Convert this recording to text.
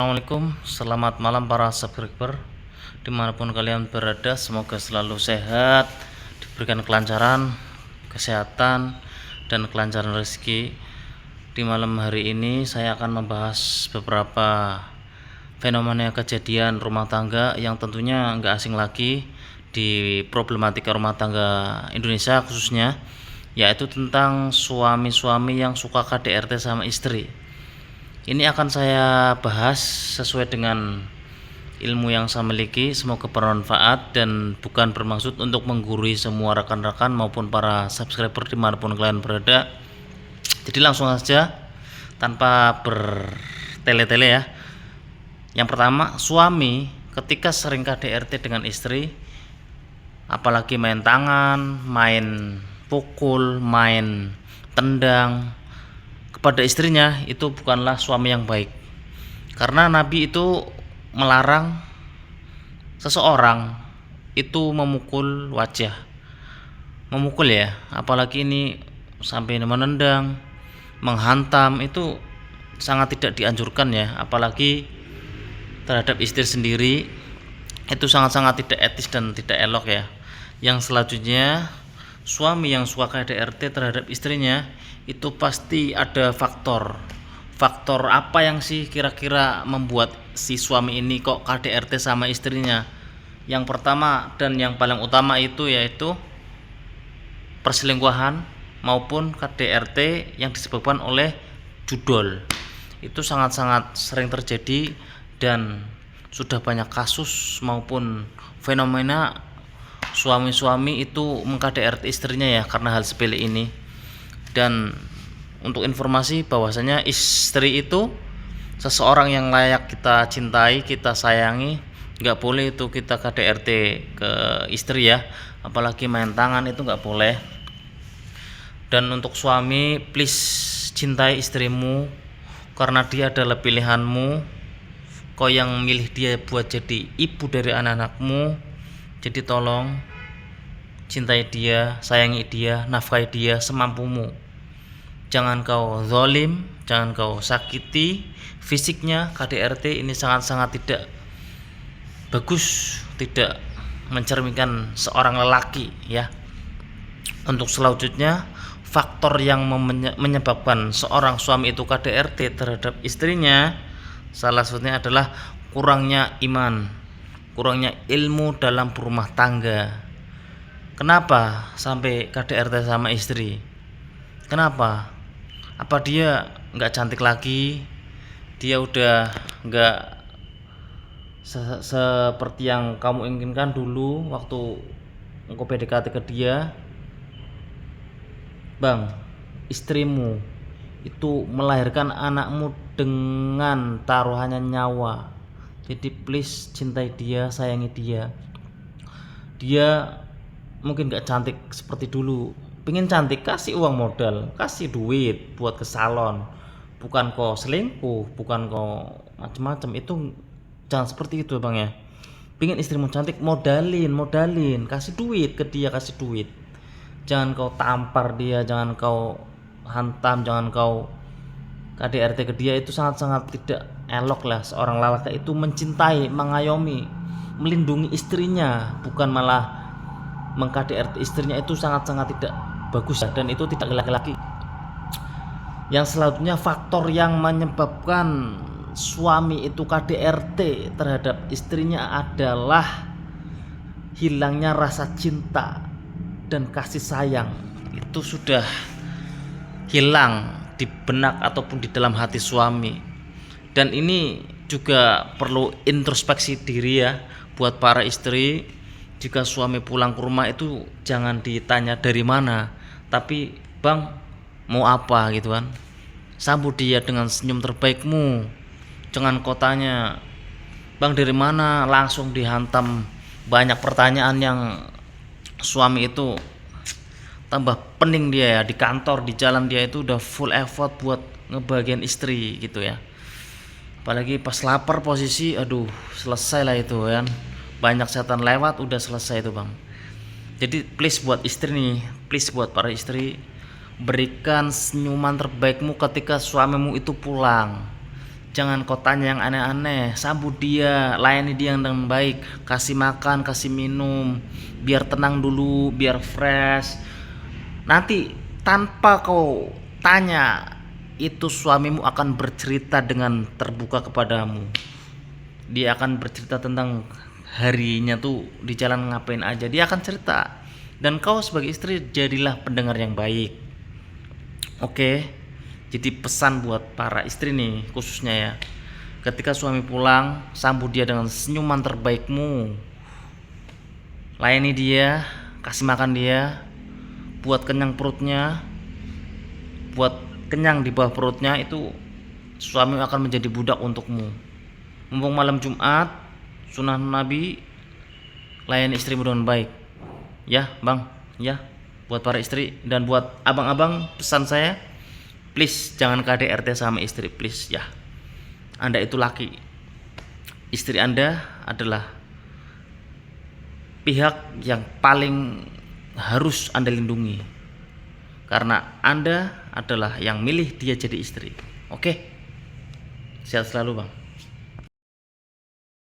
Assalamualaikum, selamat malam para subscriber dimanapun kalian berada. Semoga selalu sehat, diberikan kelancaran, kesehatan, dan kelancaran rezeki. Di malam hari ini saya akan membahas beberapa fenomena kejadian rumah tangga yang tentunya nggak asing lagi di problematika rumah tangga Indonesia khususnya, yaitu tentang suami-suami yang suka KDRT sama istri. Ini akan saya bahas sesuai dengan ilmu yang saya miliki, semoga bermanfaat dan bukan bermaksud untuk menggurui semua rekan-rekan maupun para subscriber dimanapun kalian berada. Jadi langsung saja tanpa bertele-tele ya. Yang pertama, suami ketika sering KDRT dengan istri, apalagi main tangan, main pukul, main tendang pada istrinya, itu bukanlah suami yang baik. Karena Nabi itu melarang seseorang itu memukul wajah, memukul ya, apalagi ini sampai menendang, menghantam, itu sangat tidak dianjurkan ya, apalagi terhadap istri sendiri, itu sangat-sangat tidak etis dan tidak elok ya. Yang selanjutnya, suami yang suka KDRT terhadap istrinya itu pasti ada faktor apa yang sih kira-kira membuat si suami ini kok KDRT sama istrinya. Yang pertama dan yang paling utama itu yaitu perselingkuhan maupun KDRT yang disebabkan oleh judol. Itu sangat-sangat sering terjadi dan sudah banyak kasus maupun fenomena suami-suami itu meng-KDRT istrinya ya karena hal sepele ini. Dan untuk informasi bahwasanya istri itu seseorang yang layak kita cintai, kita sayangi. Nggak boleh itu kita KDRT ke istri ya, apalagi main tangan, itu nggak boleh. Dan untuk suami, please cintai istrimu karena dia adalah pilihanmu. Kau yang milih dia buat jadi ibu dari anak-anakmu. Jadi tolong cintai dia, sayangi dia, nafkahi dia semampumu. Jangan kau zalim, jangan kau sakiti fisiknya. KDRT ini sangat-sangat tidak bagus, tidak mencerminkan seorang lelaki ya. Untuk selanjutnya, faktor yang menyebabkan seorang suami itu KDRT terhadap istrinya, salah satunya adalah kurangnya iman, kurangnya ilmu dalam berumah tangga. Kenapa sampai KDRT sama istri? Kenapa? Apa dia nggak cantik lagi? Dia udah nggak seperti yang kamu inginkan dulu waktu engkau PDKT ke dia? Bang, istrimu itu melahirkan anakmu dengan taruhannya nyawa. Jadi please cintai dia, sayangi dia. Dia mungkin gak cantik seperti dulu. Pengen cantik, kasih uang modal, kasih duit buat ke salon. Bukan kok selingkuh, bukan kok macem-macem. Itu jangan seperti itu bang ya. Pengen istrimu cantik, modalin, kasih duit ke dia, kasih duit. Jangan kau tampar dia, jangan kau hantam, jangan kau KDRT ke dia. Itu sangat-sangat tidak elok lah. Seorang lelaki itu mencintai, mengayomi, melindungi istrinya, bukan malah meng-KDRT istrinya. Itu sangat-sangat tidak bagus dan itu tidak laki-laki. Yang selanjutnya, faktor yang menyebabkan suami itu KDRT terhadap istrinya adalah hilangnya rasa cinta dan kasih sayang. Itu sudah hilang di benak ataupun di dalam hati suami. Dan ini juga perlu introspeksi diri ya buat para istri. Jika suami pulang ke rumah itu jangan ditanya dari mana, tapi bang mau apa gitu kan. Sambut dia dengan senyum terbaikmu. Jangan kau tanya bang dari mana, langsung dihantam banyak pertanyaan yang suami itu tambah pening dia ya. Di kantor, di jalan dia itu udah full effort buat ngebagian istri gitu ya. Apalagi pas lapar posisi, aduh selesai lah itu kan. Banyak setan lewat, udah selesai itu bang. Jadi please buat istri nih, please buat para istri, berikan senyuman terbaikmu ketika suamimu itu pulang. Jangan kau tanya yang aneh-aneh, sambut dia, layani dia dengan baik, kasih makan, kasih minum, biar tenang dulu, biar fresh. Nanti tanpa kau tanya, itu suamimu akan bercerita dengan terbuka kepadamu. Dia akan bercerita tentang harinya tuh di jalan ngapain aja, dia akan cerita. Dan kau sebagai istri jadilah pendengar yang baik. Oke. Jadi pesan buat para istri nih khususnya ya. Ketika suami pulang, sambut dia dengan senyuman terbaikmu. Layani dia, kasih makan dia, buat kenyang perutnya, buat kenyang di bawah perutnya, itu suami akan menjadi budak untukmu. Mumpung malam Jumat, sunnah Nabi, layani istrimu dengan baik. Ya, Bang, ya. Buat para istri dan buat abang-abang, pesan saya, please jangan KDRT sama istri, please ya. Anda itu laki, istri Anda adalah pihak yang paling harus Anda lindungi, karena Anda adalah yang milih dia jadi istri. Oke, sehat selalu Bang.